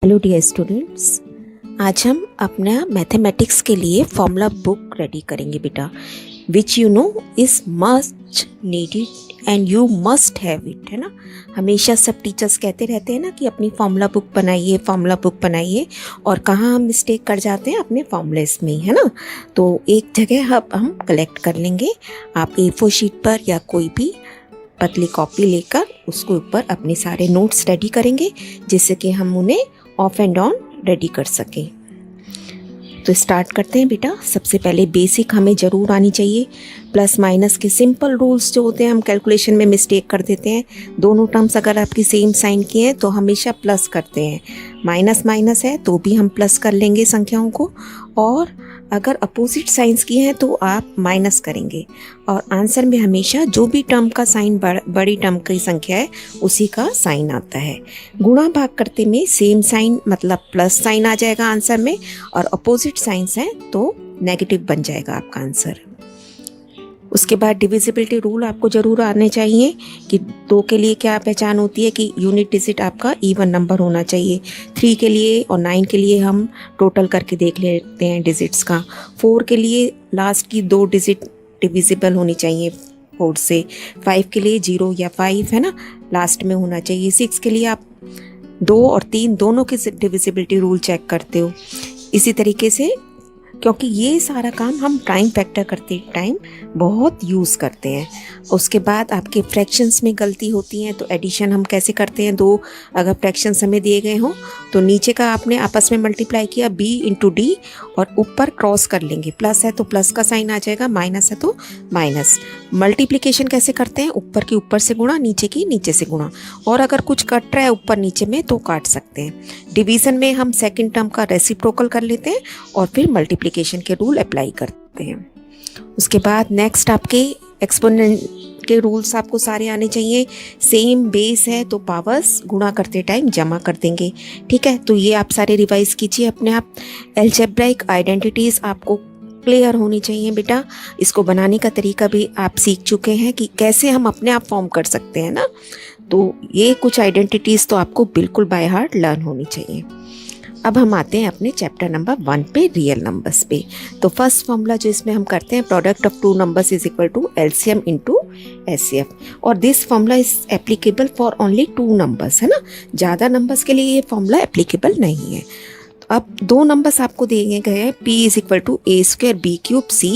Hello dear students, आज हम अपना मैथमेटिक्स के लिए फॉर्मूला बुक रेडी करेंगे बेटा, which you know is must needed and you must have it, है ना। हमेशा सब टीचर्स कहते रहते हैं ना कि अपनी फॉर्मूला बुक बनाइए, फॉर्मूला बुक बनाइए, और कहाँ हम मिस्टेक कर जाते हैं अपने फॉर्मूलेस में, है ना। तो एक जगह हम कलेक्ट कर लेंगे। आप A4 शीट पर या कोई भी पतली कॉपी लेकर उसके ऊपर अपने सारे नोट्स रेडी करेंगे, जिससे कि हम उन्हें ऑफ एंड ऑन रेडी कर सकें। तो स्टार्ट करते हैं बेटा। सबसे पहले बेसिक हमें ज़रूर आनी चाहिए। प्लस माइनस के सिंपल रूल्स जो होते हैं, हम कैलकुलेशन में मिस्टेक कर देते हैं। दोनों टर्म्स अगर आपकी सेम साइन की हैं तो हमेशा प्लस करते हैं। माइनस माइनस है तो भी हम प्लस कर लेंगे संख्याओं को, और अगर अपोजिट साइंस की हैं तो आप माइनस करेंगे। और आंसर में हमेशा जो भी टर्म का साइन बड़ी टर्म की संख्या है उसी का साइन आता है। गुणा भाग करते में सेम साइन मतलब प्लस साइन आ जाएगा आंसर में, और अपोजिट साइंस है तो नेगेटिव बन जाएगा आपका आंसर। उसके बाद डिविजिबिलिटी रूल आपको ज़रूर आने चाहिए कि 2 के लिए क्या पहचान होती है कि यूनिट डिजिट आपका इवन नंबर होना चाहिए। 3 के लिए और 9 के लिए हम टोटल करके देख लेते हैं डिजिट्स का। 4 के लिए लास्ट की 2 डिजिट डिविजिबल होनी चाहिए 4 से। 5 के लिए 0 या 5 है ना, लास्ट में होना चाहिए। 6 के लिए आप 2 और 3 दोनों के डिविजिबिलिटी रूल चेक करते हो। इसी तरीके से, क्योंकि ये सारा काम हम प्राइम फैक्टर करते टाइम बहुत यूज़ करते हैं। उसके बाद आपके फ्रैक्शंस में गलती होती है, तो एडिशन हम कैसे करते हैं। 2 अगर फ्रैक्शंस हमें दिए गए हों तो नीचे का आपने आपस में मल्टीप्लाई किया B इंटू D, और ऊपर क्रॉस कर लेंगे। प्लस है तो प्लस का साइन आ जाएगा, माइनस है तो माइनस। मल्टीप्लिकेशन कैसे करते हैं, ऊपर की ऊपर से गुणा, नीचे की नीचे से गुणा, और अगर कुछ कट रहा है ऊपर नीचे में तो काट सकते हैं। डिवीज़न में हम सेकंड टर्म का रेसिप्रोकल कर लेते हैं और फिर मल्टीप्लिकेशन के रूल अप्लाई करते हैं। उसके बाद नेक्स्ट आपके एक्सपोनेंट के रूल्स आपको सारे आने चाहिए। सेम बेस है तो पावर्स गुणा करते टाइम जमा कर देंगे, ठीक है। तो ये आप सारे रिवाइज कीजिए अपने आप। अलजेब्राइक आइडेंटिटीज़ आपको क्लियर होनी चाहिए बेटा। इसको बनाने का तरीका भी आप सीख चुके हैं कि कैसे हम अपने आप फॉर्म कर सकते हैं ना। तो ये कुछ आइडेंटिटीज़ तो आपको बिल्कुल बाय हार्ट लर्न होनी चाहिए। अब हम आते हैं अपने चैप्टर नंबर 1 पे, रियल नंबर्स पे। तो फर्स्ट फॉर्मूला जो इसमें हम करते हैं, product of 2 numbers is equal to LCM into HCF, और this formula is applicable for only 2 numbers, है ना। ज़्यादा नंबर्स के लिए ये फॉर्मूला एप्लीकेबल नहीं है। तो अब 2 नंबर्स आपको दिए गए हैं, p is equal to a square b cube c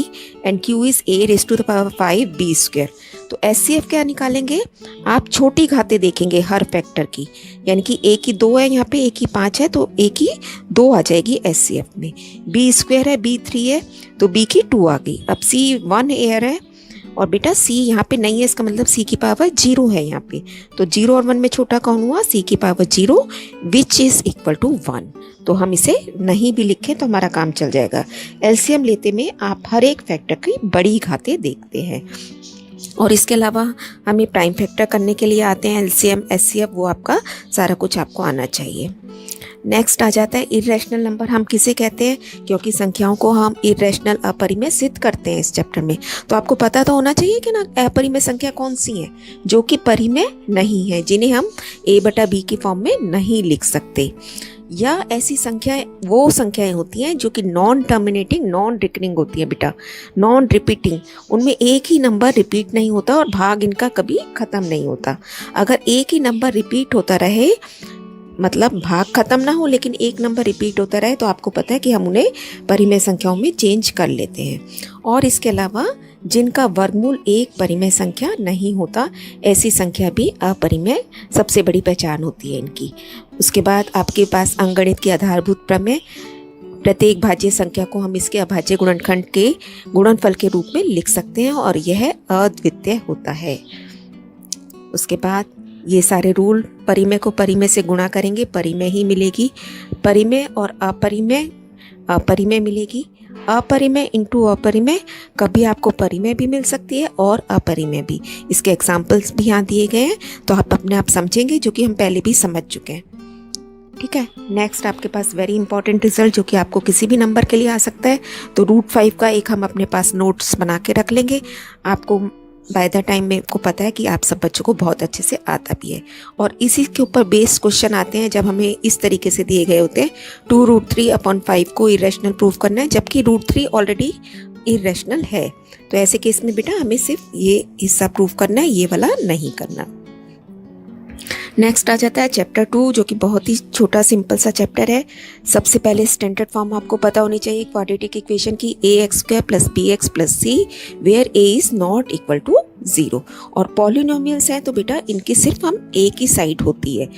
and q is a raise to the power 5 b square. तो एचसीएफ क्या निकालेंगे, आप छोटी घातें देखेंगे हर फैक्टर की, यानी कि a की 2 है यहाँ पे, a की 5 है तो a की 2 आ जाएगी एचसीएफ में। b स्क्वायर है, b 3 है तो b की 2 आ गई। अब c 1 एयर है और बेटा c यहाँ पे नहीं है, इसका मतलब c की पावर 0 है यहाँ पे। तो 0 और 1 में छोटा कौन हुआ, c की power 0 which is equal to 1। तो हम इसे नहीं भी लिखें तो हमारा काम चल जाएगा। एलसीएम लेते में आप हर एक फैक्टर की बड़ी घातें देखते हैं, और इसके अलावा हमें प्राइम फैक्टर करने के लिए आते हैं एलसीएम एचसीएफ, वो आपका सारा कुछ आपको आना चाहिए। नेक्स्ट आ जाता है इरेशनल नंबर। हम किसे कहते हैं, क्योंकि संख्याओं को हम इरेशनल अपरिमेय सिद्ध करते हैं इस चैप्टर में, तो आपको पता तो होना चाहिए कि ना अपरिमेय संख्या कौन सी है जो कि परिमेय नहीं है, जिन्हें हम a/b की फॉर्म में नहीं लिख सकते। या ऐसी संख्याएं वो संख्याएं होती हैं जो कि नॉन टर्मिनेटिंग नॉन रिकरिंग होती है बेटा, नॉन रिपीटिंग। उनमें एक ही नंबर रिपीट नहीं होता और भाग इनका कभी ख़त्म नहीं होता। अगर एक ही नंबर रिपीट होता रहे, मतलब भाग खत्म ना हो लेकिन एक नंबर रिपीट होता रहे, तो आपको पता है कि हम उन्हें परिमेय संख्याओं में चेंज कर लेते हैं। और इसके अलावा जिनका वर्गमूल 1 परिमेय संख्या नहीं होता, ऐसी संख्या भी अपरिमेय सबसे बड़ी पहचान होती है इनकी। उसके बाद आपके पास अंकगणित की आधारभूत प्रमेय, प्रत्येक भाज्य संख्या को हम इसके अभाज्य गुणनखंड के गुणनफल के रूप में लिख सकते हैं और यह अद्वितीय होता है। उसके बाद ये सारे रूल, परिमेय को परिमेय से गुणा करेंगे, परिमेय ही मिलेगी। परिमेय और अपरिमेय, अपरिमेय मिलेगी। अपरिमेय इंटू अपरिमेय, कभी आपको परिमेय भी मिल सकती है और अपरिमेय भी। इसके एग्जाम्पल्स भी यहाँ दिए गए हैं, तो आप अपने आप समझेंगे, जो कि हम पहले भी समझ चुके हैं, ठीक है। नेक्स्ट आपके पास वेरी इंपॉर्टेंट रिजल्ट, जो कि आपको किसी भी नंबर के लिए आ सकता है। तो √5 का एक हम अपने पास नोट्स बना के रख लेंगे। आपको बाय द टाइम मेरे को पता है कि आप सब बच्चों को बहुत अच्छे से आता भी है। और इसी के ऊपर बेस्ड क्वेश्चन आते हैं जब हमें इस तरीके से दिए गए होते हैं 2√3/5 को इरेशनल प्रूव करना है, जबकि √3 ऑलरेडी इरेशनल है। तो ऐसे केस में बेटा हमें सिर्फ ये हिस्सा प्रूव करना है, ये वाला नहीं करना। नेक्स्ट आ जाता है चैप्टर 2, जो कि बहुत ही छोटा सिंपल सा चैप्टर है। सबसे पहले स्टैंडर्ड फॉर्म आपको पता होनी चाहिए क्वाड्रेटिक इक्वेशन की, ax² + bx + c where a is not equal to 0। और पॉलिनोमियल्स हैं तो बेटा इनकी सिर्फ हम एक ही साइड होती है।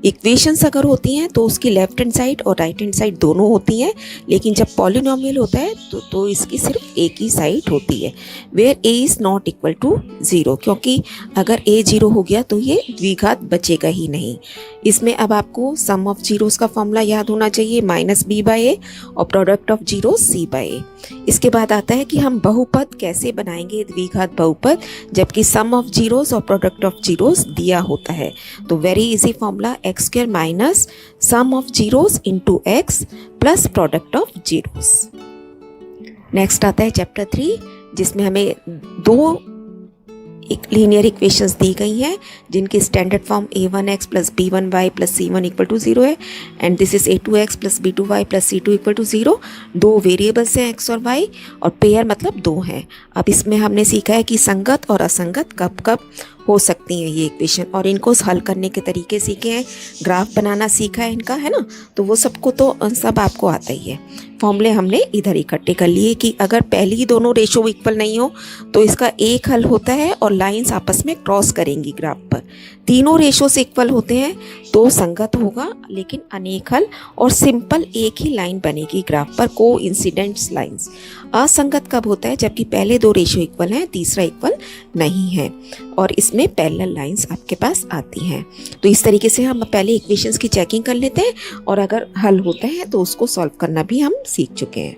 इक्वेशंस अगर होती हैं तो उसकी लेफ्ट हैंड साइड और राइट हैंड साइड दोनों होती हैं, लेकिन जब पॉलिनोमियल होता है तो इसकी सिर्फ एक ही साइड होती है, where a is not equal to 0, क्योंकि अगर a 0 हो गया तो ये द्विघात बचेगा ही नहीं। इसमें अब आपको सम ऑफ जीरोस का फॉर्मूला याद होना चाहिए, -b/a और प्रोडक्ट ऑफ जीरो c/a। इसके बाद आता है कि हम बहुपद कैसे बनाएंगे, द्विघात बहुपद, जबकि सम ऑफ जीरोस और प्रोडक्ट ऑफ जीरोस दिया होता है। तो very easy formula, x² minus sum of zeros into x plus product of zeros. Next आता है चैप्टर 3, जिसमें हमें दो लीनियर इक्वेशंस दी गई हैं जिनकी standard form a1x + b1y + c1 = 0 है, and this is a2x + b2y + c2 = 0। दो वेरिएबल्स हैं x और y, और पेयर मतलब दो हैं। अब इसमें हमने सीखा है कि संगत और असंगत कब कब हो सकती हैं ये इक्वेशन, और इनको हल करने के तरीके सीखे हैं, ग्राफ बनाना सीखा है इनका, है ना। तो वो सबको तो सब आपको आता ही है। फॉर्मूले हमने इधर इकट्ठे कर लिए कि अगर पहली दोनों रेशो इक्वल नहीं हो तो इसका एक हल होता है और लाइंस आपस में क्रॉस करेंगी ग्राफ पर। तीनों रेशो से इक्वल होते हैं तो संगत होगा, लेकिन अनेक हल और सिंपल एक ही लाइन बनेगी ग्राफ पर, कोइंसिडेंट्स लाइंस। असंगत कब होता है, जबकि पहले दो रेशो इक्वल हैं, तीसरा इक्वल नहीं है, और इसमें पैरेलल लाइंस आपके पास आती हैं। तो इस तरीके से हम पहले इक्वेशंस की चेकिंग कर लेते हैं, और अगर हल होता है तो उसको सॉल्व करना भी हम सीख चुके हैं।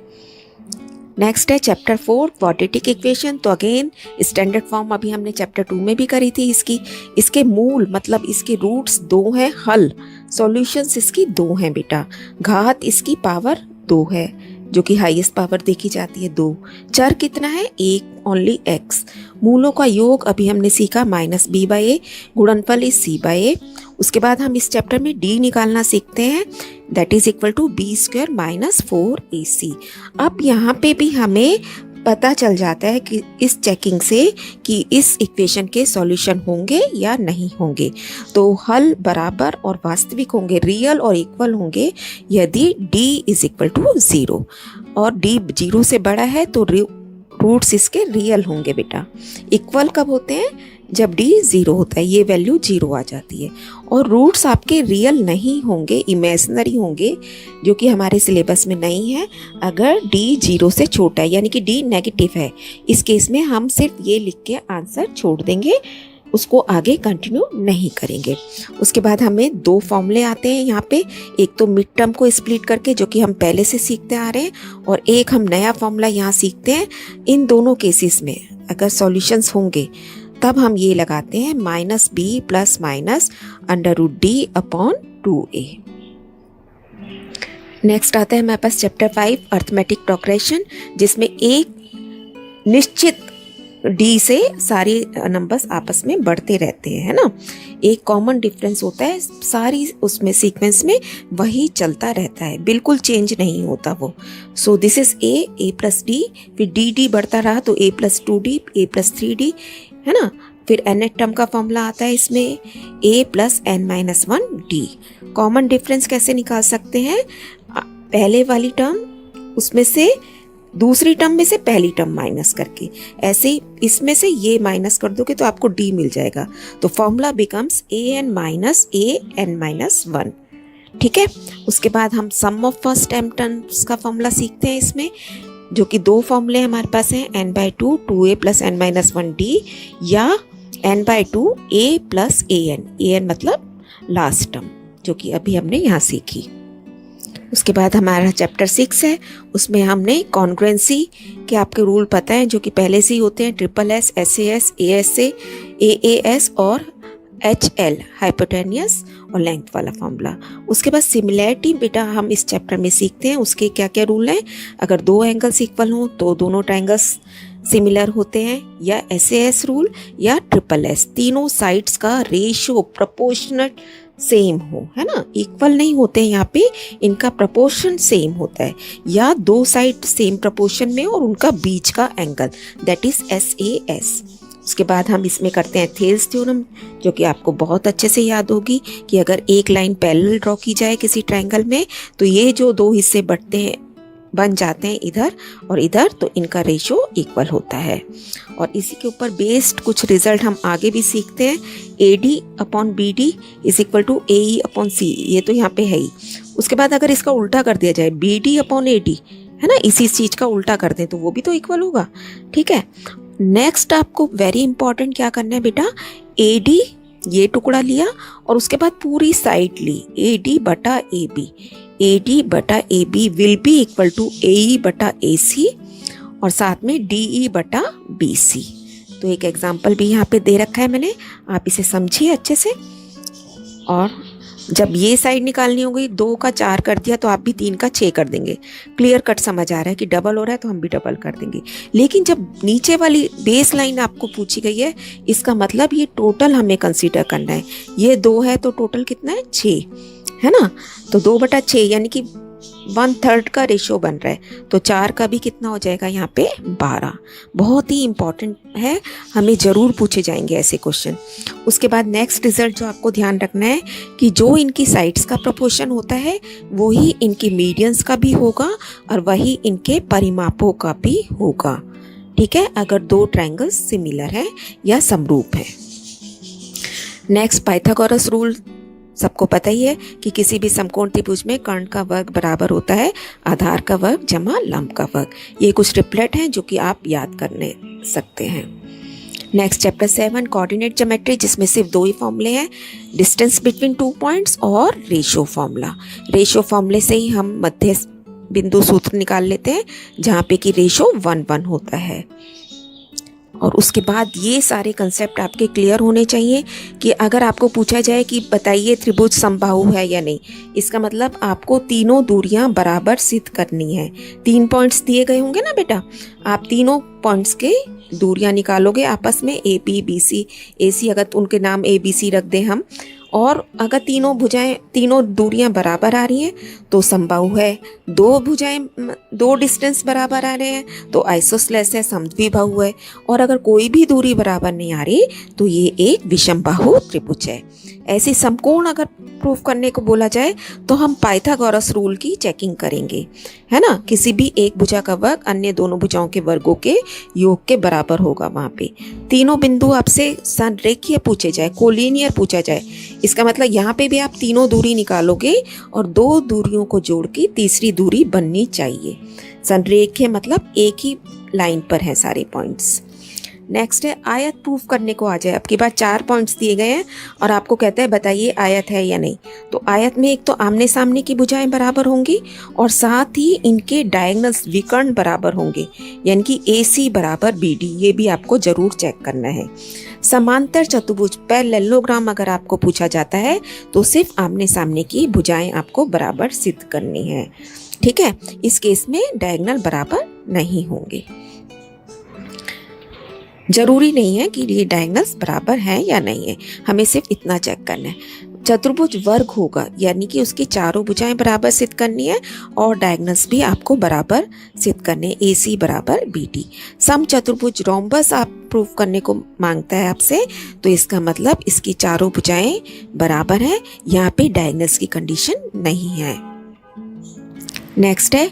नेक्स्ट है चैप्टर 4, क्वाड्रेटिक इक्वेशन। तो अगेन स्टैंडर्ड फॉर्म अभी हमने चैप्टर 2 में भी करी थी इसकी। इसके मूल मतलब इसके रूट्स 2 हैं, हल सॉल्यूशंस इसकी 2 हैं बेटा, घात इसकी पावर 2 है, जो कि हाईएस्ट पावर देखी जाती है 2। चर कितना है, एक, ओनली x। मूलों का योग अभी हमने सीखा -b/a, गुणनफल इज c/a। उसके बाद हम इस चैप्टर में d निकालना सीखते हैं, that is equal to b² - 4ac। अब यहाँ पे भी हमें पता चल जाता है कि इस चेकिंग से कि इस इक्वेशन के सॉल्यूशन होंगे या नहीं होंगे। तो हल बराबर और वास्तविक होंगे, रियल और इक्वल होंगे यदि d इज इक्वल टू 0, और d 0 से बड़ा है तो रूट्स इसके रियल होंगे बेटा। इक्वल कब होते हैं, जब d 0 होता है, ये वैल्यू 0 आ जाती है। और रूट्स आपके रियल नहीं होंगे, इमेजिनरी होंगे, जो कि हमारे सिलेबस में नहीं है अगर d 0 से छोटा है, यानी कि d नेगेटिव है। इस केस में हम सिर्फ ये लिख के आंसर छोड़ देंगे, उसको आगे कंटिन्यू नहीं करेंगे। उसके बाद हमें दो फॉर्मूले आते हैं यहाँ पे, एक तो मिड टर्म को स्प्लिट करके, जो कि हम पहले से सीखते आ रहे हैं, और एक हम नया फॉर्मूला यहाँ सीखते हैं। इन दोनों केसेस में अगर सॉल्यूशंस होंगे तब हम ये लगाते हैं -b ± √d/2a। नेक्स्ट आता है हमारे पास चैप्टर 5, अर्थमेटिक प्रोग्रेशन, जिसमें एक निश्चित d से सारे नंबर्स आपस में बढ़ते रहते हैं, है ना। एक कॉमन डिफरेंस होता है, सारी उसमें सीक्वेंस में वही चलता रहता है, बिल्कुल चेंज नहीं होता वो। सो दिस इज a + d, फिर d बढ़ता रहा तो a + 2d, a + 3d, है ना। फिर nth टर्म का फॉर्मूला आता है इसमें a + n-1d। कॉमन डिफरेंस कैसे निकाल सकते हैं, पहले वाली टर्म उसमें से दूसरी टर्म में से पहली टर्म माइनस करके, ऐसे ही इसमें से ये माइनस कर दोगे तो आपको d मिल जाएगा। तो फॉर्मूला बिकम्स an - an-1, ठीक है। उसके बाद हम सम ऑफ फर्स्ट m टर्म्स का फॉर्मूला सीखते हैं इसमें, जो कि दो फॉर्मूले हमारे पास हैं, n/2 2a + n-1d या n/2 a + an मतलब लास्ट टर्म, जो कि अभी हमने यहाँ सीखी। उसके बाद हमारा चैप्टर 6 है, उसमें हमने कॉन्ग्रुएंसी के आपके रूल पता है, जो कि पहले से ही होते हैं, SSS, SAS, ASA, AAS और HL, हाइपोटेनियस और लेंथ वाला फॉर्मूला। उसके बाद सिमिलैरिटी बेटा हम इस चैप्टर में सीखते हैं, उसके क्या क्या रूल हैं। अगर दो एंगल्स इक्वल हों तो दोनों ट्रायंगल्स सिमिलर होते हैं, या SAS रूल या SSS, तीनों साइड्स का रेशियो प्रोपोर्शनल सेम हो, है ना, इक्वल नहीं होते हैं यहाँ पे, इनका प्रपोर्शन सेम होता है, या दो साइड सेम प्रपोर्शन में और उनका बीच का एंगल, दैट इज SAS। उसके बाद हम इसमें करते हैं थेल्स थ्योरम, जो कि आपको बहुत अच्छे से याद होगी कि अगर एक लाइन पैरेलल ड्रॉ की जाए किसी ट्रायंगल में तो ये जो दो हिस्से बन जाते हैं इधर और इधर, तो इनका रेशियो इक्वल होता है। और इसी के ऊपर बेस्ड कुछ रिजल्ट हम आगे भी सीखते हैं। AD/BD is equal to AE/C, ये तो यहाँ पे है ही। उसके बाद अगर इसका उल्टा कर दिया जाए BD/AD, है ना, इसी चीज का उल्टा कर दें तो वो भी तो इक्वल होगा। ठीक है, नेक्स्ट आपको वेरी इंपॉर्टेंट क्या करना है बेटा, AD ये टुकड़ा लिया और उसके बाद पूरी साइड ली AD/AB, AD/AB will be equal to AE/AC और साथ में DE/BC। तो एक एग्जाम्पल भी यहाँ पे दे रखा है मैंने, आप इसे समझिए अच्छे से। और जब ये साइड निकालनी हो गई, 2 का 4 कर दिया तो आप भी 3 का 6 कर देंगे। क्लियर कट समझ आ रहा है कि डबल हो रहा है तो हम भी डबल कर देंगे। लेकिन जब नीचे वाली बेस लाइन आपको पूछी गई है, इसका मतलब ये टोटल हमें कंसीडर करना है। ये 2 है तो टोटल कितना है, 6, है ना। तो 2/6 यानी कि 1/3 का रेशियो बन रहा है, तो 4 का भी कितना हो जाएगा यहाँ पे, 12। बहुत ही इंपॉर्टेंट है, हमें ज़रूर पूछे जाएंगे ऐसे क्वेश्चन। उसके बाद नेक्स्ट रिजल्ट जो आपको ध्यान रखना है कि जो इनकी साइड्स का प्रोपोर्शन होता है वही इनकी मीडियंस का भी होगा और वही इनके परिमापों का भी होगा। ठीक है, अगर दो ट्रायंगल्स सिमिलर हैं या समरूप हैं। नेक्स्ट पाइथागोरस रूल सबको पता ही है कि किसी भी समकोण त्रिभुज में कर्ण का वर्ग बराबर होता है आधार का वर्ग जमा लंब का वर्ग। ये कुछ ट्रिपलेट हैं जो कि आप याद करने सकते हैं। नेक्स्ट चैप्टर 7 कोऑर्डिनेट ज्योमेट्री, जिसमें सिर्फ 2 ही फॉर्मूले हैं, डिस्टेंस बिटवीन 2 पॉइंट्स और रेशियो फॉर्मूला। रेशियो फॉर्मूले से ही हम मध्य बिंदु सूत्र निकाल लेते हैं जहाँ पे कि रेशियो 1:1 होता है। और उसके बाद ये सारे कंसेप्ट आपके क्लियर होने चाहिए कि अगर आपको पूछा जाए कि बताइए त्रिभुज समबाहु है या नहीं, इसका मतलब आपको तीनों दूरियां बराबर सिद्ध करनी है। 3 पॉइंट्स दिए गए होंगे ना बेटा, आप तीनों पॉइंट्स के दूरियां निकालोगे आपस में, AP, BC, AC, अगर उनके नाम ABC रख दें हम, और अगर तीनों दूरियां बराबर आ रही हैं तो समबाहु है। 2 डिस्टेंस बराबर आ रहे हैं तो आइसोसेलेस है, समद्विबाहु है। और अगर कोई भी दूरी बराबर नहीं आ रही तो ये एक विषमबाहु त्रिभुज है। ऐसे समकोण अगर प्रूफ करने को बोला जाए तो हम पाइथागोरस रूल की चेकिंग करेंगे, है ना। किसी भी एक भुजा का वर्ग अन्य दोनों भुजाओं के वर्गों के योग के बराबर होगा। वहाँ पे तीनों बिंदु आपसे संरेखीय पूछे जाए, कोलिनियर पूछा जाए, इसका मतलब यहाँ पे भी आप तीनों दूरी निकालोगे और 2 दूरियों को जोड़ के तीसरी दूरी बननी चाहिए। संरेखीय मतलब एक ही लाइन पर है सारे पॉइंट्स। नेक्स्ट है आयत प्रूफ करने को आ जाए। अब की बार 4 पॉइंट्स दिए गए हैं और आपको कहता है बताइए आयत है या नहीं। तो आयत में एक तो आमने सामने की भुजाएं बराबर होंगी और साथ ही इनके डायगोनल्स विकर्ण बराबर होंगे, यानी कि AC = BD, ये भी आपको जरूर चेक करना है। समांतर चतुर्भुज पैरेललोग्राम अगर आपको पूछा जाता है तो सिर्फ आमने सामने की भुजाएं आपको बराबर सिद्ध करनी है। ठीक है, इस केस में डायगोनल बराबर नहीं होंगे। जरूरी नहीं है कि ये डायगोनल्स बराबर हैं या नहीं है, हमें सिर्फ इतना चेक करना है। चतुर्भुज वर्ग होगा, यानी कि उसकी चारों भुजाएं बराबर सिद्ध करनी है और डायगोनल्स भी आपको बराबर सिद्ध करने, AC = BD। सम चतुर्भुज रोम्बस आप प्रूफ करने को मांगता है आपसे, तो इसका मतलब इसकी चारों भुजाएं बराबर हैं, यहाँ पे डायगोनल्स की कंडीशन नहीं है। नेक्स्ट है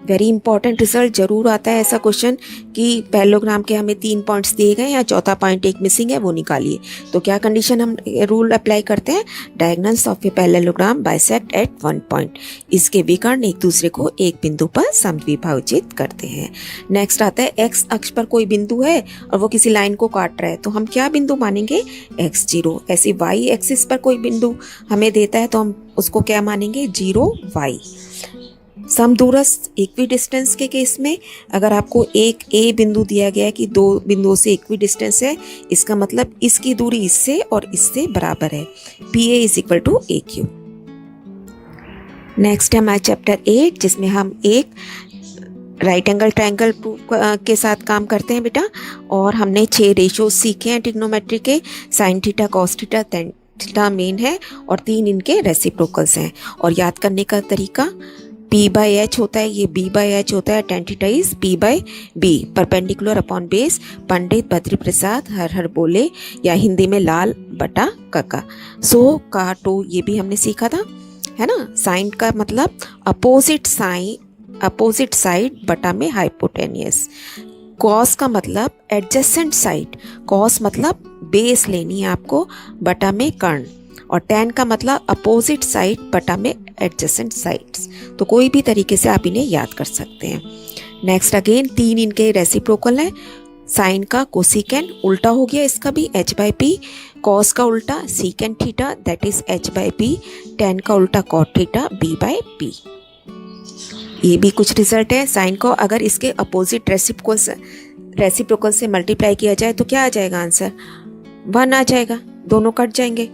वेरी इंपॉर्टेंट रिजल्ट, जरूर आता है ऐसा क्वेश्चन कि पैरेललोग्राम के हमें 3 पॉइंट्स दिए गए या चौथा पॉइंट एक मिसिंग है, वो निकालिए। तो क्या कंडीशन हम रूल अप्लाई करते हैं, diagonals of a parallelogram bisect at 1 point, इसके विकर्ण एक दूसरे को एक बिंदु पर समद्विभाजित करते हैं। नेक्स्ट आता है एक्स अक्ष पर कोई बिंदु है और वो किसी लाइन को काट रहा है, तो हम क्या बिंदु मानेंगे, x0। ऐसे y एक्सिस पर कोई बिंदु हमें देता है तो हम उसको क्या मानेंगे, 0y। समदूरस्थ इक्वी डिस्टेंस के केस में अगर आपको एक A बिंदु दिया गया है कि 2 बिंदुओं से इक्वी डिस्टेंस है, इसका मतलब इसकी दूरी इससे और इससे बराबर है, PA = AQ। नेक्स्ट है हमारा चैप्टर 8, जिसमें हम एक राइट एंगल ट्रायंगल के साथ काम करते हैं बेटा। और हमने 6 रेशो सीखे हैं ट्रिग्नोमेट्री के, sine theta, cos theta, tan theta main है और 3 इनके रेसिप्रोकल्स हैं। और याद करने का तरीका P बाई एच होता है, ये B बाई एच होता है, tan theta is P by B, perpendicular upon base. Pandit Badri Prasad हर हर बोले, या हिंदी में लाल बटा कका। सो का टू ये भी हमने सीखा था, है ना। साइन का मतलब अपोजिट साइन, अपोजिट साइड बटा में हाइपोटेनियस। कॉस का मतलब एडजेसेंट साइड, कॉस मतलब बेस लेनी है आपको, बटा में कर्ण। और टेन का मतलब अपोजिट साइड बटा में एडजेसेंट साइड्स। तो कोई भी तरीके से आप इन्हें याद कर सकते हैं। नेक्स्ट अगेन 3 इनके रेसिप्रोकल हैं। साइन का कोसिकेंड उल्टा हो गया, इसका भी h बाई पी। कॉस का उल्टा secant theta that is h by p. Tan का उल्टा cot theta b by p. ये भी कुछ रिजल्ट है। साइन को अगर इसके अपोजिट रेसिप्रोकल से मल्टीप्लाई किया जाए तो क्या आ जाएगा आंसर? 1 आ जाएगा, दोनों कट जाएंगे।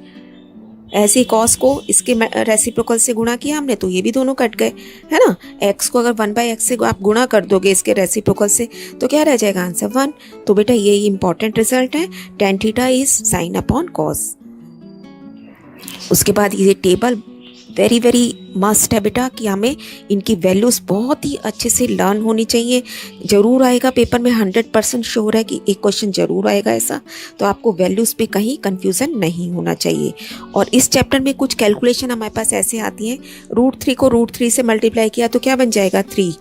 ऐसे ही कॉस को इसके रेसिप्रोकल से गुणा किया हमने तो ये भी दोनों कट गए, है ना। एक्स को अगर 1 बाई एक्स से आप गुणा कर दोगे इसके रेसिप्रोकल से तो क्या रह जाएगा आंसर? 1। तो बेटा ये इंपॉर्टेंट रिजल्ट है, tan theta is sine upon cos. उसके बाद ये टेबल वेरी वेरी मस्ट है बेटा कि हमें इनकी वैल्यूज़ बहुत ही अच्छे से लर्न होनी चाहिए। ज़रूर आएगा पेपर में, 100% श्योर है कि एक क्वेश्चन ज़रूर आएगा ऐसा। तो आपको वैल्यूज़ पे कहीं कंफ्यूजन नहीं होना चाहिए। और इस चैप्टर में कुछ कैलकुलेशन हमारे पास ऐसे आती हैं, √3 को √3 से मल्टीप्लाई किया तो क्या बन जाएगा? 3।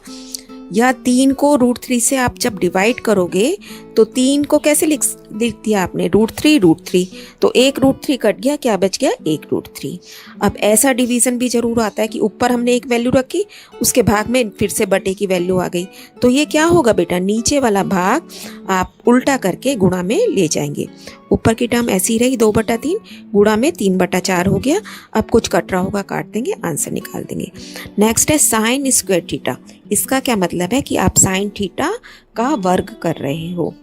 या 3 को √3 से आप जब डिवाइड करोगे तो 3 को कैसे लिख दिया आपने? √3 तो एक √3 कट गया, क्या बच गया? एक √3। अब ऐसा डिवीज़न भी ज़रूर आता है कि ऊपर हमने एक वैल्यू रखी, उसके भाग में फिर से बटे की वैल्यू आ गई। तो ये क्या होगा बेटा? नीचे वाला भाग आप उल्टा करके गुणा में ले जाएंगे। ऊपर की टर्म ऐसी रही 2/3, गुणा में 3/4 हो गया। अब कुछ कट रहा होगा, काट देंगे, आंसर निकाल देंगे। नेक्स्ट है साइन स्क्वायर थीटा। इसका क्या मतलब है कि आप साइन थीटा का वर्ग कर रहे हो।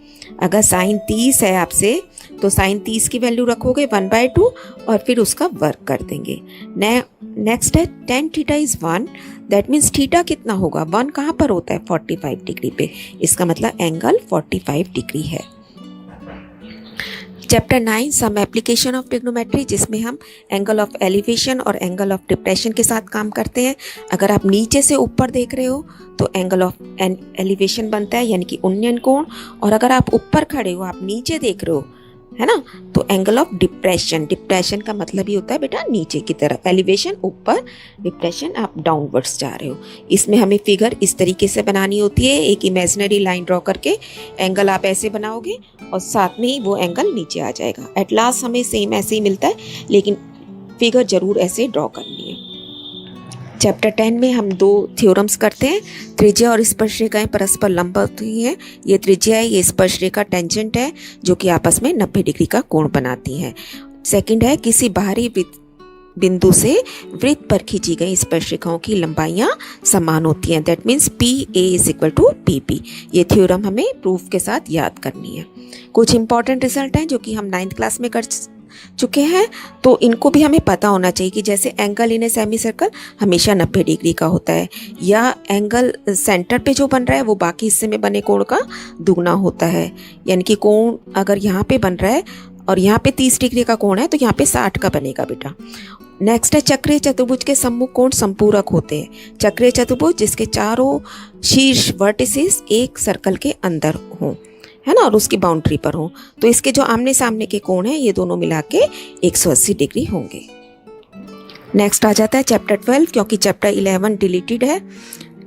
अगर साइन 30 है आपसे तो साइन 30 की वैल्यू रखोगे 1/2 और फिर उसका वर्ग कर देंगे। नेक्स्ट है tan theta is 1, that means theta कितना होगा? 1 कहाँ पर होता है? 45 डिग्री पे। इसका मतलब एंगल 45 डिग्री है। Chapter 9 some application of trigonometry, जिसमें हम एंगल ऑफ एलिवेशन और एंगल ऑफ डिप्रेशन के साथ काम करते हैं। अगर आप नीचे से ऊपर देख रहे हो तो एंगल ऑफ एलिवेशन बनता है, यानी कि उन्नयन कोण। और अगर आप ऊपर खड़े हो, आप नीचे देख रहे हो, है ना, तो एंगल ऑफ डिप्रेशन। डिप्रेशन का मतलब ही होता है बेटा नीचे की तरफ, एलिवेशन ऊपर, डिप्रेशन आप डाउनवर्ड्स जा रहे हो। इसमें हमें फिगर इस तरीके से बनानी होती है, एक इमेजिनरी लाइन ड्रॉ करके एंगल आप ऐसे बनाओगे और साथ में ही वो एंगल नीचे आ जाएगा। एट लास्ट हमें सेम ऐसे ही मिलता है, लेकिन फिगर जरूर ऐसे ड्रॉ करनी है। चैप्टर 10 में हम 2 थ्योरम्स करते हैं। त्रिज्या और स्पर्शरेखाएं परस्पर लंब होती हैं। ये त्रिज्या है, ये स्पर्शरेखा टेंजेंट है, जो कि आपस में 90 डिग्री का कोण बनाती हैं। सेकंड है किसी बाहरी बिंदु से वृत्त पर खींची गई स्पर्शरेखाओं की लंबाइयां समान होती हैं। That means PA is equal to PP। ये थ्योरम हमें प्रूफ के साथ याद करनी है। कुछ इंपॉर्टेंट रिजल्ट हैं जो कि हम 9th क्लास में कर चुके हैं, तो इनको भी हमें पता होना चाहिए कि जैसे angle in a semi circle हमेशा 90 डिग्री का होता है, या एंगल सेंटर पे जो बन रहा है वो बाकी हिस्से में बने कोण का दुगना होता है। यानी कि कोण अगर यहाँ पे बन रहा है और यहाँ पे 30 डिग्री का कोण है तो यहाँ पे 60 का बनेगा बेटा। नेक्स्ट है चक्रीय चतुर्भुज के सम्मुख कोण संपूरक होते हैं। चक्रीय चतुर्भुज जिसके चारों शीर्ष वर्टिसेस एक सर्कल के अंदर हों, है ना, और उसकी बाउंड्री पर हो, तो इसके जो आमने सामने के कोण हैं ये दोनों मिला के 180 डिग्री होंगे। नेक्स्ट आ जाता है चैप्टर 12, क्योंकि चैप्टर 11 डिलीटेड है।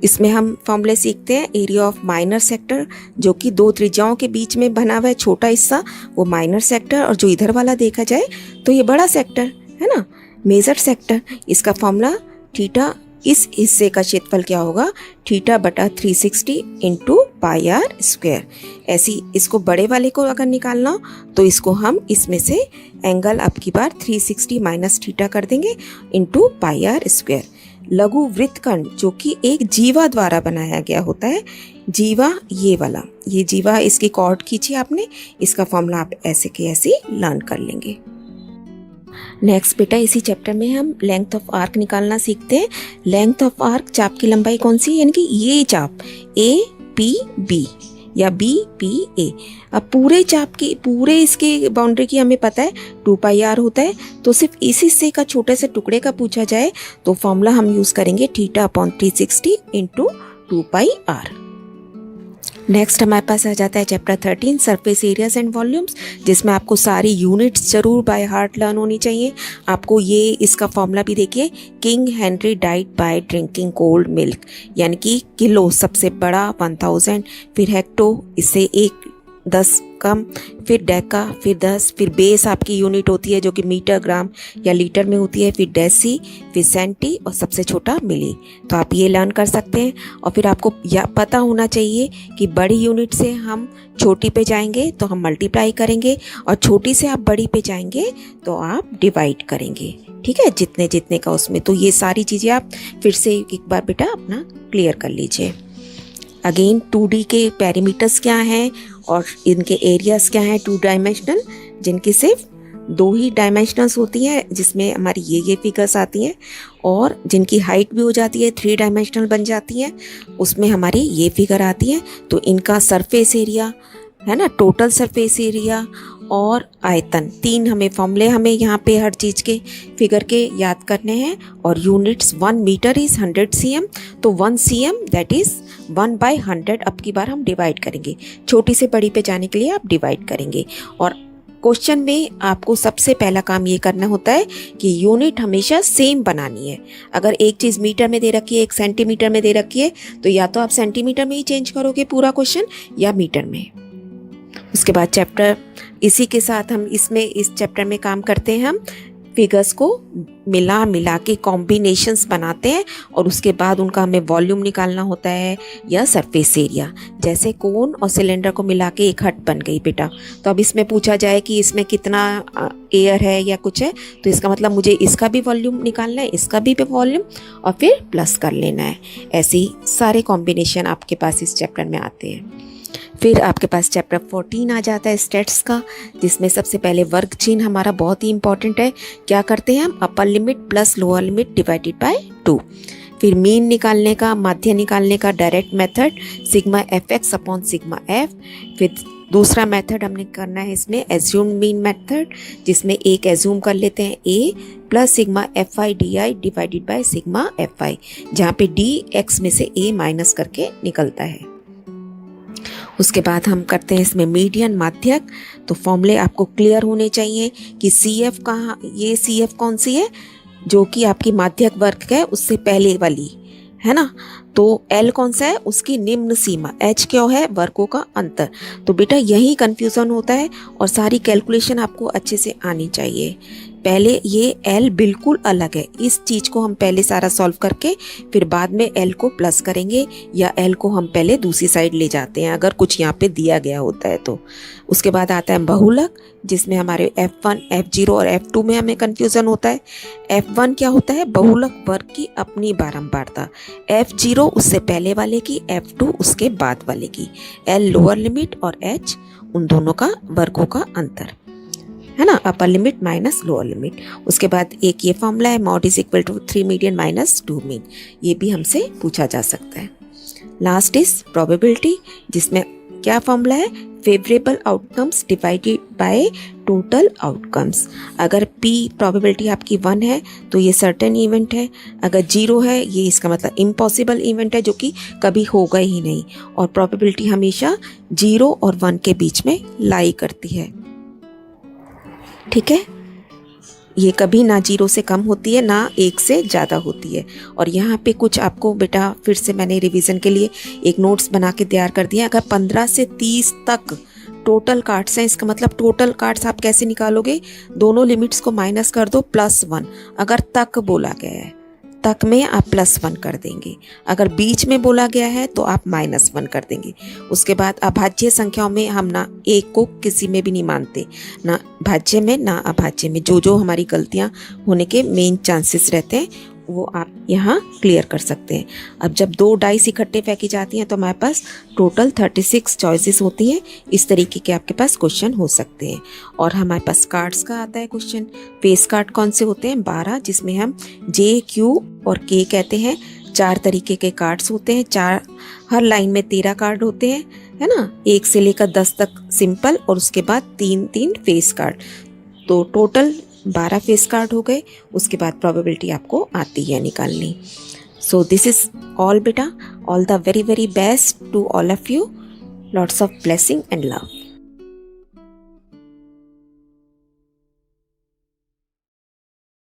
इसमें हम फॉर्मूले सीखते हैं। एरिया ऑफ माइनर सेक्टर, जो कि 2 त्रिज्याओं के बीच में बना हुआ है छोटा हिस्सा, वो माइनर सेक्टर, और जो इधर वाला देखा जाए तो ये बड़ा सेक्टर है ना, मेजर सेक्टर। इसका फॉर्मूला थीटा, इस हिस्से का क्षेत्रफल क्या होगा? θ/360 इंटू πr²। ऐसी इसको बड़े वाले को अगर निकालना हो तो इसको हम इसमें से एंगल अब की बार 360 माइनस थीटा कर देंगे इंटू πr²। लघु वृत्तखंड जो कि एक जीवा द्वारा बनाया गया होता है, जीवा ये वाला, ये जीवा, इसकी कॉर्ड खींची आपने, इसका फॉर्मूला आप ऐसे के ऐसे लर्न कर लेंगे। नेक्स्ट बेटा इसी चैप्टर में हम लेंथ ऑफ आर्क निकालना सीखते हैं। लेंथ ऑफ आर्क, चाप की लंबाई कौन सी है, यानी कि ये चाप ए पी बी या बी पी ए। अब पूरे चाप की, पूरे इसके बाउंड्री की हमें पता है 2 पाई आर होता है, तो सिर्फ इसी हिस्से का छोटे से टुकड़े का पूछा जाए तो फॉर्मूला हम यूज़ करेंगे theta upon 360 into 2 pi r. Next हमारे पास आ जाता है chapter 13 surface areas and volumes, जिसमें आपको सारी यूनिट्स जरूर बाय हार्ट लर्न होनी चाहिए। आपको ये इसका फॉर्मूला भी देखिए, king Henry died by drinking cold milk, यानी कि किलो सबसे बड़ा 1000, फिर हेक्टो इससे 10 कम, फिर डेका, फिर 10, फिर बेस आपकी यूनिट होती है जो कि मीटर, ग्राम या लीटर में होती है, फिर डेसी, फिर सेंटी और सबसे छोटा मिली। तो आप ये लर्न कर सकते हैं। और फिर आपको पता होना चाहिए कि बड़ी यूनिट से हम छोटी पे जाएंगे तो हम मल्टीप्लाई करेंगे, और छोटी से आप बड़ी पे जाएंगे तो आप डिवाइड करेंगे। ठीक है, जितने जितने का उसमें। तो ये सारी चीज़ें आप फिर से एक बार बेटा अपना क्लियर कर लीजिए। अगेन 2D के पैरामीटर्स क्या हैं और इनके एरियाज क्या हैं 2 डायमेंशनल, जिनकी सिर्फ 2 ही डायमेंशनल्स होती हैं, जिसमें हमारी ये फिगर्स आती हैं, और जिनकी हाइट भी हो जाती है 3 डायमेंशनल बन जाती है, उसमें हमारी ये फिगर आती है। तो इनका सरफेस एरिया है ना, टोटल सरफेस एरिया और आयतन, 3 हमें फॉर्मूले हमें यहाँ पे हर चीज़ के फिगर के याद करने हैं। और यूनिट्स 1 मीटर इज़ 100 cm, तो 1 cm दैट इज़ 1/100। अब की बार हम डिवाइड करेंगे, छोटी से बड़ी पे जाने के लिए आप डिवाइड करेंगे। और क्वेश्चन में आपको सबसे पहला काम ये करना होता है कि यूनिट हमेशा सेम बनानी है। अगर एक चीज़ मीटर में दे रखी है, एक सेंटीमीटर में दे रखी है, तो या तो आप सेंटीमीटर में ही चेंज करोगे पूरा क्वेश्चन या मीटर में। उसके बाद चैप्टर इसी के साथ हम इस चैप्टर में काम करते हैं, हम फिगर्स को मिला के कॉम्बिनेशंस बनाते हैं, और उसके बाद उनका हमें वॉल्यूम निकालना होता है या सरफेस एरिया। जैसे कोन और सिलेंडर को मिला के एक हट बन गई बेटा, तो अब इसमें पूछा जाए कि इसमें कितना एयर है या कुछ है, तो इसका मतलब मुझे इसका भी वॉल्यूम निकालना है, इसका भी वॉल्यूम, और फिर प्लस कर लेना है। ऐसे ही सारे कॉम्बिनेशन आपके पास इस चैप्टर में आते हैं। फिर आपके पास चैप्टर 14 आ जाता है स्टेट्स का, जिसमें सबसे पहले वर्ग चिन्ह हमारा बहुत ही इंपॉर्टेंट है। क्या करते हैं हम, upper limit plus lower limit divided by 2। फिर मीन निकालने का, माध्य निकालने का direct method sigma fx upon sigma f। फिर दूसरा मेथड हमने करना है इसमें एज्यूम मीन मेथड, जिसमें एक एज्यूम कर लेते हैं a plus sigma fi di divided by sigma fi, जहाँ पे d x में से a माइनस करके निकलता है। उसके बाद हम करते हैं इसमें मीडियन, माध्यक। तो फॉर्मूले आपको क्लियर होने चाहिए कि CF कहाँ, ये CF कौन सी है, जो कि आपकी माध्यक वर्ग है उससे पहले वाली है ना। तो L कौन सा है, उसकी निम्न सीमा। H क्या है, वर्गों का अंतर। तो बेटा यही कंफ्यूजन होता है, और सारी कैलकुलेशन आपको अच्छे से आनी चाहिए। पहले ये L बिल्कुल अलग है, इस चीज़ को हम पहले सारा सॉल्व करके फिर बाद में L को प्लस करेंगे, या L को हम पहले दूसरी साइड ले जाते हैं अगर कुछ यहाँ पे दिया गया होता है तो। उसके बाद आता है बहुलक, जिसमें हमारे F1, F0 और F2 में हमें कन्फ्यूज़न होता है। F1 क्या होता है, बहुलक वर्ग की अपनी बारंबारता, F0 उससे पहले वाले की, F2 उसके बाद वाले की, L लोअर लिमिट और H उन दोनों का वर्गों का अंतर है ना, upper limit minus lower limit. उसके बाद एक ये फॉर्मूला है, mode is equal to 3 median minus 2 mean, ये भी हमसे पूछा जा सकता है। लास्ट इज प्रोबेबिलिटी, जिसमें क्या फॉर्मूला है, favourable outcomes divided by total outcomes. अगर P प्रोबेबिलिटी आपकी 1 है तो ये सर्टेन इवेंट है, अगर 0 है ये इसका मतलब इम्पॉसिबल इवेंट है, जो कि कभी होगा ही नहीं। और प्रोबेबिलिटी हमेशा 0 और 1 के बीच में लाई करती है। ठीक है, ये कभी ना 0 से कम होती है ना 1 से ज़्यादा होती है। और यहाँ पे कुछ आपको बेटा फिर से मैंने रिवीजन के लिए एक नोट्स बना के तैयार कर दिया। अगर 15 से 30 तक टोटल कार्ड्स हैं, इसका मतलब टोटल कार्ड्स आप कैसे निकालोगे, दोनों लिमिट्स को माइनस कर दो, +1। अगर तक बोला गया है, तक में आप +1 कर देंगे। अगर बीच में बोला गया है तो आप -1 कर देंगे। उसके बाद अभाज्य संख्याओं में हम ना 1 को किसी में भी नहीं मानते, ना भाज्य में ना अभाज्य में। जो जो हमारी गलतियां होने के मेन चांसेस रहते हैं वो आप यहाँ क्लियर कर सकते हैं। अब जब 2 डाइस इकट्ठे फेंकी जाती हैं तो हमारे पास टोटल 36 चॉइसेस होती हैं। इस तरीके के आपके पास क्वेश्चन हो सकते हैं। और हमारे पास कार्ड्स का आता है क्वेश्चन। फेस कार्ड कौन से होते हैं? 12, जिसमें हम J, Q और K कहते हैं। 4 तरीके के कार्ड्स होते हैं। 4 हर लाइन में 13 कार्ड होते हैं, है ना। 1 से लेकर 10 तक सिंपल और उसके बाद 3 फेस कार्ड। तो टोटल 12 फेस कार्ड हो गए। उसके बाद प्रोबेबिलिटी आपको आती है निकालनी। सो दिस इज ऑल बेटा। All the very very best to all of you. Lots of blessing and love.